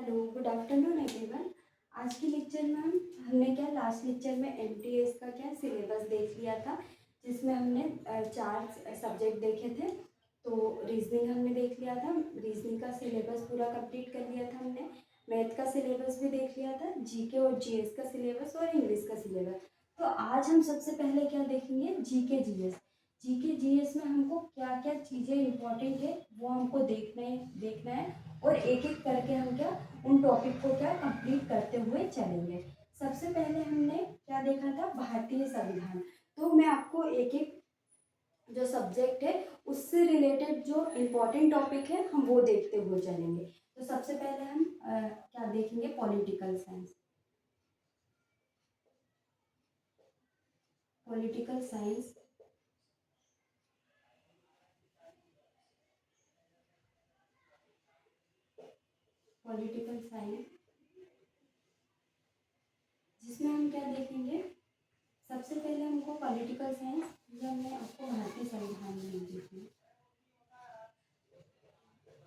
Hello, good afternoon everyone. आज के lecture में हमने क्या लास्ट लेक्चर में एमटीएस का क्या सिलेबस देख लिया था, जिसमें हमने 4 सब्जेक्ट देखे थे। तो रीजनिंग हमने देख लिया था, रीजनिंग का सिलेबस पूरा कंप्लीट कर लिया था हमने। मैथ का सिलेबस भी देख लिया था, जीके और जीएस का सिलेबस और इंग्लिश का सिलेबस। तो आज हम सबसे पहले क्या देखेंगे, जीके जीएस। जीके जीएस में हमको क्या क्या चीज़ें इंपॉर्टेंट है वो हमको देखना है और एक एक करके हम क्या उन टॉपिक को क्या कंप्लीट करते हुए चलेंगे। सबसे पहले हमने क्या देखा था, भारतीय संविधान। तो मैं आपको एक एक जो सब्जेक्ट है उससे रिलेटेड जो इम्पोर्टेंट टॉपिक है हम वो देखते हुए चलेंगे। तो सबसे पहले हम क्या देखेंगे, political science. Political science political science जिसमें हम क्या देखेंगे, सबसे पहले हमको पॉलिटिकल साइंस जो हमने आपको भारतीय संविधान में देखी,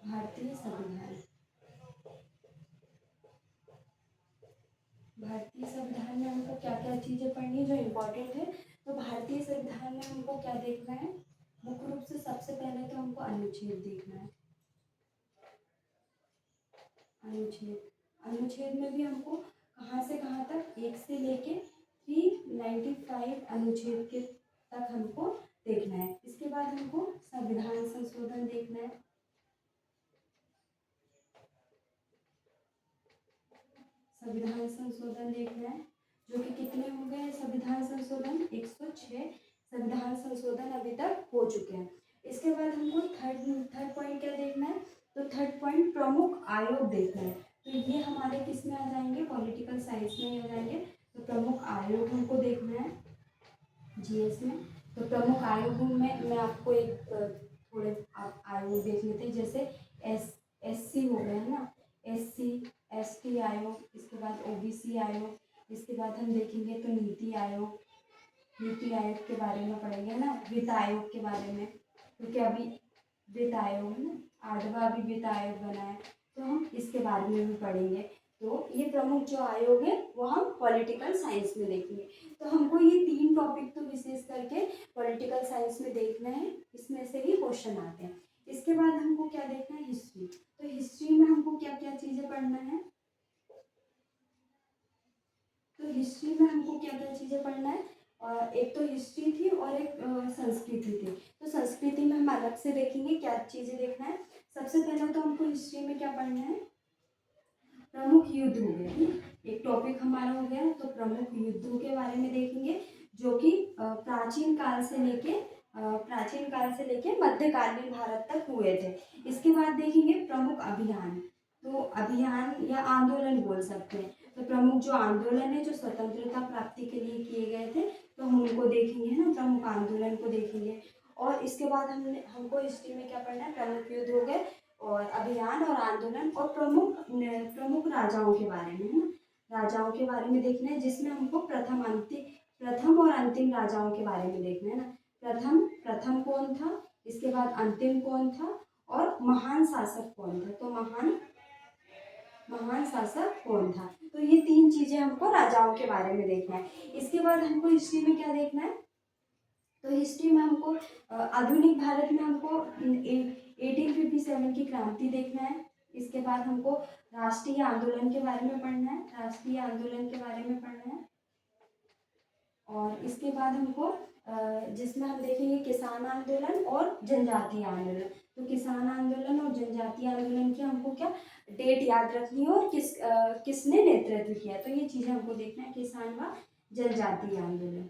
भारतीय संविधान। भारतीय संविधान में हमको क्या क्या चीज़ें पढ़नी है जो इम्पोर्टेंट है। तो भारतीय संविधान में हमको क्या देखना है, मुख्य रूप से सबसे पहले तो हमको अनुच्छेद देखना है। अनुच्छेद अनुच्छेद में भी हमको कहाँ से कहाँ तक, 1 से लेके 395 अनुच्छेद के तक हमको देखना है। इसके बाद हमको संविधान संशोधन देखना है। संविधान संशोधन देखना है, जो कि कितने हो गए संविधान संशोधन, 106 संविधान संशोधन अभी तक हो चुके हैं। इसके बाद हमको थर्ड पॉइंट क्या देखना है, तो थर्ड पॉइंट प्रमुख आयोग देखना है। तो ये हमारे किस में आ जाएंगे, पॉलिटिकल साइंस में ही आ जाएंगे। तो प्रमुख आयोग हमको देखना है जीएस में। तो प्रमुख आयोग में मैं आपको एक थोड़े आप आयोग देख लेते हैं, जैसे एससी हो गया है ना, एससी एसटी आयोग, इसके बाद ओबीसी आयोग, इसके बाद हम देखेंगे तो नीति आयोग के बारे में पढ़ेंगे ना, वित्त आयोग के बारे में, क्योंकि अभी वित्त आयोग है ना, 8वां अभी वित्त आयोग बना है, तो हम इसके बारे में भी पढ़ेंगे। तो ये प्रमुख जो आयोग है वो हम पॉलिटिकल साइंस में देखेंगे। तो हमको ये 3 टॉपिक तो विशेष करके पॉलिटिकल साइंस में देखना है, इसमें से ही क्वेश्चन आते हैं। इसके बाद हमको क्या देखना है, हिस्ट्री। तो हिस्ट्री में हमको क्या क्या चीज़ें पढ़ना है, तो हिस्ट्री में हमको क्या क्या चीज़ें पढ़ना है, और एक तो हिस्ट्री थी और एक संस्कृति थी। तो संस्कृति में हम अलग से देखेंगे क्या चीज़ें देखना है। सबसे पहले तो हमको हिस्ट्री में क्या पढ़ना है, प्रमुख युद्ध हो गए, एक टॉपिक हमारा हो गया। तो प्रमुख युद्धों के बारे में देखेंगे, जो कि प्राचीन काल से लेके मध्यकालीन भारत तक हुए थे। इसके बाद देखेंगे प्रमुख अभियान। तो अभियान या आंदोलन बोल सकते हैं। तो प्रमुख जो आंदोलन है जो स्वतंत्रता प्राप्ति के लिए किए गए थे, तो हम उनको देखेंगे ना, प्रमुख आंदोलन को देखेंगे। और इसके बाद हमको हिस्ट्री में क्या पढ़ना है, प्रमुख युद्ध हो गए और अभियान और आंदोलन, और प्रमुख राजाओं के बारे में है ना, राजाओं के बारे में देखना है, जिसमें हमको प्रथम और अंतिम राजाओं के बारे में देखना है ना। प्रथम कौन था, इसके बाद अंतिम कौन था, और महान शासक कौन था। तो महान शासक कौन था। तो ये 3 चीजें हमको राजाओं के बारे में देखना है। इसके बाद हमको हिस्ट्री में क्या देखना है, तो हिस्ट्री में हमको आधुनिक भारत में हमको 1857 की क्रांति देखना है। इसके बाद हमको राष्ट्रीय आंदोलन के बारे में पढ़ना है, राष्ट्रीय आंदोलन के बारे में पढ़ना है। और इसके बाद हमको जिसमें हम देखेंगे किसान आंदोलन और जनजातीय आंदोलन। तो किसान आंदोलन और जनजातीय आंदोलन की हमको क्या डेट याद रखनी है और किसने नेतृत्व किया। तो ये चीज़ें हमको देखना है, किसान व जनजातीय आंदोलन।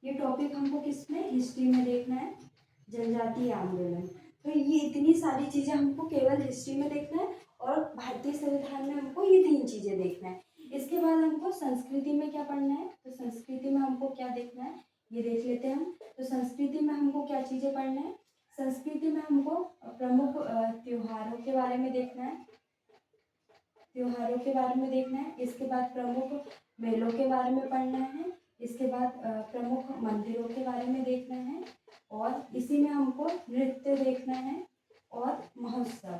ये टॉपिक हमको किस में, हिस्ट्री में देखना है, जनजातीय आंदोलन। तो ये इतनी सारी चीज़ें हमको केवल हिस्ट्री में देखना है, और भारतीय संविधान में हमको ये 3 चीज़ें देखना है। इसके बाद हमको संस्कृति में क्या पढ़ना है, तो संस्कृति में हमको क्या देखना है, ये देख लेते हैं हम। तो संस्कृति में हमको क्या चीज़ें पढ़ना है, संस्कृति में हमको प्रमुख त्योहारों के बारे में देखना है, त्योहारों के बारे में देखना है। इसके बाद प्रमुख मेलों के बारे में पढ़ना है। इसके बाद प्रमुख मंदिरों के बारे में देखना है, और इसी में हमको नृत्य देखना है और महोत्सव,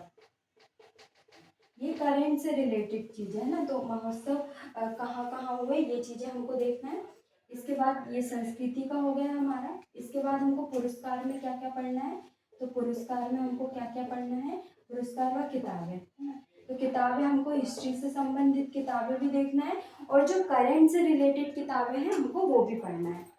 ये करंट से रिलेटेड चीज़ है ना, तो महोत्सव कहाँ कहाँ हुए ये चीज़ें हमको देखना है। इसके बाद ये संस्कृति का हो गया हमारा। इसके बाद हमको पुरस्कार में क्या क्या पढ़ना है, तो पुरस्कार में हमको क्या क्या पढ़ना है, पुरस्कार व किताबें, है ना। तो किताबें हमको हिस्ट्री से संबंधित किताबें भी देखना है, और जो करंट से रिलेटेड किताबें हैं हमको वो भी पढ़ना है।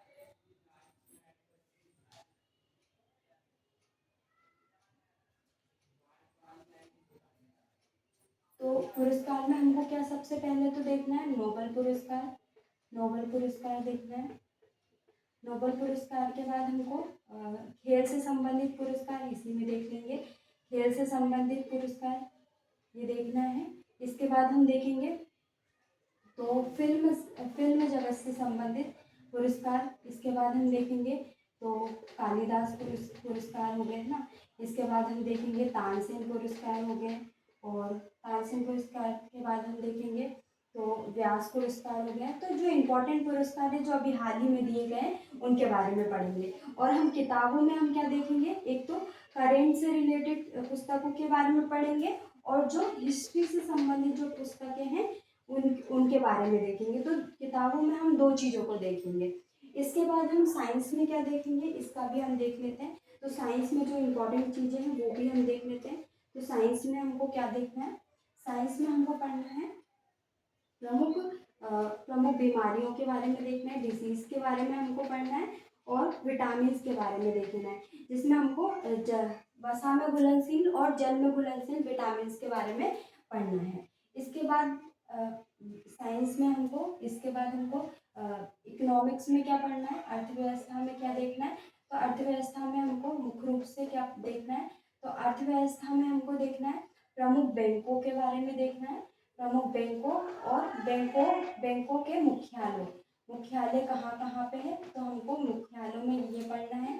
तो पुरस्कार में हमको क्या सबसे पहले तो देखना है, नोबेल पुरस्कार। नोबेल पुरस्कार देखना है। नोबेल पुरस्कार के बाद हमको खेल से संबंधित पुरस्कार इसी में देख लेंगे। खेल से संबंधित पुरस्कार ये देखना है। इसके बाद हम देखेंगे तो फिल्म फिल्म जगत से संबंधित पुरस्कार। इसके बाद हम देखेंगे तो कालिदास पुरस्कार हो गए ना। इसके बाद हम देखेंगे तानसेन पुरस्कार हो गए, और तानसेन पुरस्कार के बाद हम देखेंगे तो व्यास पुरस्कार हो गया। तो जो इम्पोर्टेंट पुरस्कार है जो अभी हाल ही में दिए गए हैं उनके बारे में पढ़ेंगे। और हम किताबों में हम क्या देखेंगे, एक तो करेंट से रिलेटेड पुस्तकों के बारे में पढ़ेंगे, और जो हिस्ट्री से संबंधित जो पुस्तकें हैं उनके बारे में देखेंगे। तो किताबों में हम दो चीज़ों को देखेंगे। इसके बाद हम साइंस में क्या देखेंगे, इसका भी हम देख लेते हैं। तो साइंस में जो इम्पोर्टेंट चीज़ें हैं वो भी हम देख लेते हैं। तो साइंस में हमको क्या देखना है, साइंस में हमको पढ़ना है प्रमुख प्रमुख बीमारियों के बारे में देखना है, डिजीज के बारे में हमको पढ़ना है, और विटामिन के बारे में देखना है, जिसमें हमको वसा में घुलनशील और जल में घुलनशील विटामिन के बारे में पढ़ना है। इसके बाद साइंस में हमको, इसके बाद हमको इकोनॉमिक्स में क्या पढ़ना है, अर्थव्यवस्था में क्या देखना है। तो अर्थव्यवस्था में हमको मुख्य रूप से क्या देखना है, तो अर्थव्यवस्था में हमको देखना है प्रमुख बैंकों के बारे में देखना है, प्रमुख बैंकों और बैंकों के मुख्यालय, मुख्यालय कहाँ कहाँ पे है, तो हमको मुख्यालयों में ये पढ़ना है।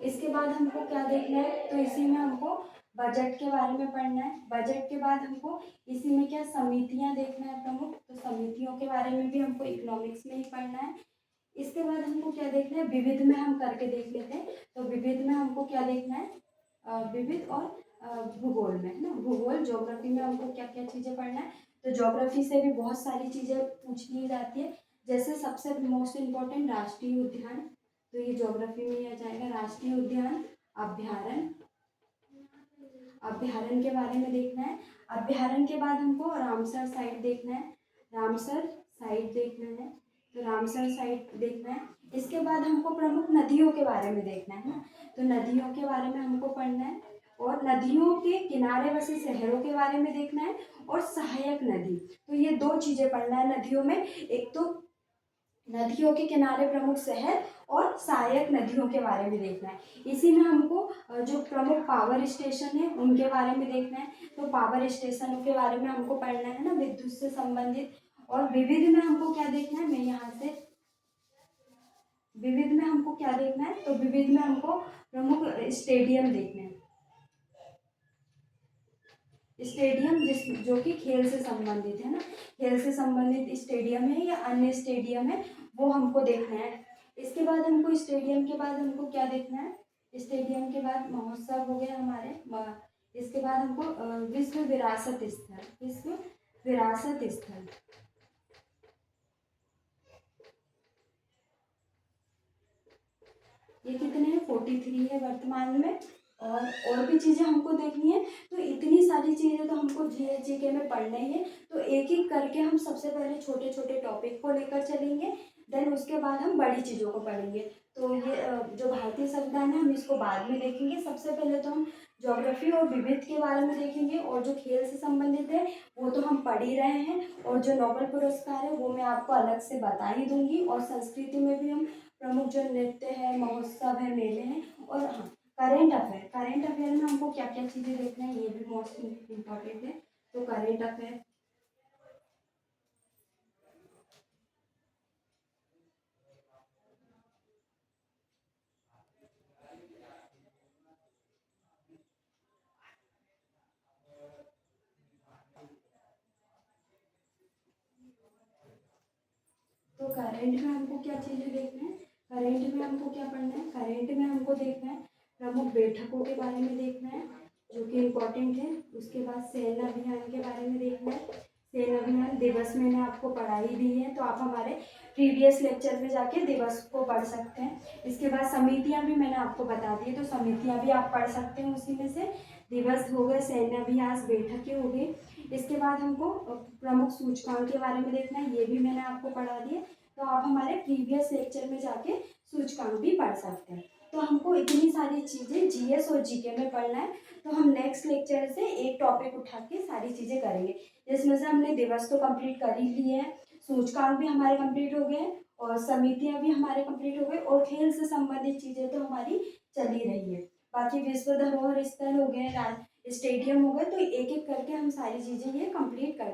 इसके बाद हमको क्या देखना है, तो इसी में हमको बजट के बारे में पढ़ना है। बजट के बाद हमको इसी में क्या समितियाँ देखना है प्रमुख, तो समितियों के बारे में भी हमको इकोनॉमिक्स में ही पढ़ना है। इसके बाद हमको क्या देखना है, विविध में हम करके देख लेते हैं। तो विविध में हमको क्या देखना है, विविध और भूगोल में, है ना, भूगोल ज्योग्राफी में हमको क्या क्या चीज़ें पढ़ना है। तो ज्योग्राफी से भी बहुत सारी चीज़ें पूछ ली जाती है, जैसे सबसे मोस्ट इम्पोर्टेंट राष्ट्रीय उद्यान, तो ये ज्योग्राफी में ही आ जाएगा। राष्ट्रीय उद्यान, अभ्यारण्य, अभ्यारण्य के बारे में देखना है। अभ्यारण्य के बाद हमको रामसर साइट देखना है, रामसर साइट देखना है, तो रामसर साइट देखना है। इसके बाद हमको प्रमुख नदियों के बारे में देखना है ना, तो नदियों के बारे में हमको पढ़ना है, और नदियों के किनारे बसे शहरों के बारे में देखना है, और सहायक नदी। तो ये दो चीज़ें पढ़ना है नदियों में, एक तो नदियों के किनारे प्रमुख शहर, और सहायक नदियों के बारे में देखना है। इसी में हमको जो प्रमुख पावर स्टेशन है उनके बारे में देखना है। तो पावर स्टेशनों के बारे में हमको पढ़ना है ना, विद्युत से संबंधित। और विविध में हमको क्या देखना है, मैं यहाँ से विविध में हमको क्या देखना है, तो विविध में हमको प्रमुख स्टेडियम देखना है। स्टेडियम जिस जो कि खेल से संबंधित है ना, खेल से संबंधित स्टेडियम है या अन्य स्टेडियम है वो हमको देखना है। इसके बाद हमको स्टेडियम के बाद हमको क्या देखना है, स्टेडियम के बाद महोत्सव हो गया हमारे इसके बाद हमको विश्व विरासत स्थल, विश्व विरासत स्थल, ये कितने हैं, 43 है वर्तमान में। और भी चीज़ें हमको देखनी है। तो इतनी सारी चीज़ें तो हमको जीके में पढ़ना ही है। तो एक एक करके हम सबसे पहले छोटे छोटे टॉपिक को लेकर चलेंगे, देन उसके बाद हम बड़ी चीज़ों को पढ़ेंगे। तो ये जो भारतीय संविधान है हम इसको बाद में देखेंगे। सबसे पहले तो हम ज्योग्राफी और विविध के बारे में देखेंगे, और जो खेल से संबंधित है वो तो हम पढ़ ही रहे हैं, और जो नोबेल पुरस्कार है वो मैं आपको अलग से बता ही दूंगी। और संस्कृति में भी हम प्रमुख जो नृत्य है, महोत्सव है, मेले हैं, और हाँ करेंट अफेयर में हमको क्या क्या चीज़ें देखना है ये भी मोस्ट इम्पॉर्टेंट है। तो करेंट अफेयर, तो करेंट में हमको क्या चीज़ें देखना है, करेंट में हमको क्या पढ़ना है, करेंट में हमको देखना है प्रमुख बैठकों के बारे में देखना है, जो कि इम्पोर्टेंट है। उसके बाद सैन्य अभियान के बारे में देखना है। सैन्य अभियान दिवस मैंने आपको पढ़ाई दी है, तो आप हमारे प्रीवियस लेक्चर में जाके दिवस को पढ़ सकते हैं। इसके बाद समितियां भी मैंने आपको बता दी है, तो समितियां भी आप पढ़ सकते हैं उसी में से। दिवस हो गए, सैन्य अभ्यास, बैठकें हो गई। इसके बाद हमको प्रमुख सूचकांक के बारे में देखना है, ये भी मैंने आपको पढ़ा दिया। तो आप हमारे प्रीवियस लेक्चर में जाके सूचकांक भी पढ़ सकते हैं। तो हमको इतनी सारी चीज़ें जीएस और जीके में पढ़ना है। तो हम नेक्स्ट लेक्चर से एक टॉपिक उठा के सारी चीज़ें करेंगे, जिसमें से हमने दिवस तो कंप्लीट कर ही लिए हैं, सूचकांक भी हमारे कंप्लीट हो गए और समितियां भी हमारे कंप्लीट हो गई, और खेल से संबंधित चीज़ें तो हमारी चल ही रही है। बाकी विश्व धरोहर स्थल हो गए, स्टेडियम हो गए, तो एक एक करके हम सारी चीज़ें ये कंप्लीट कर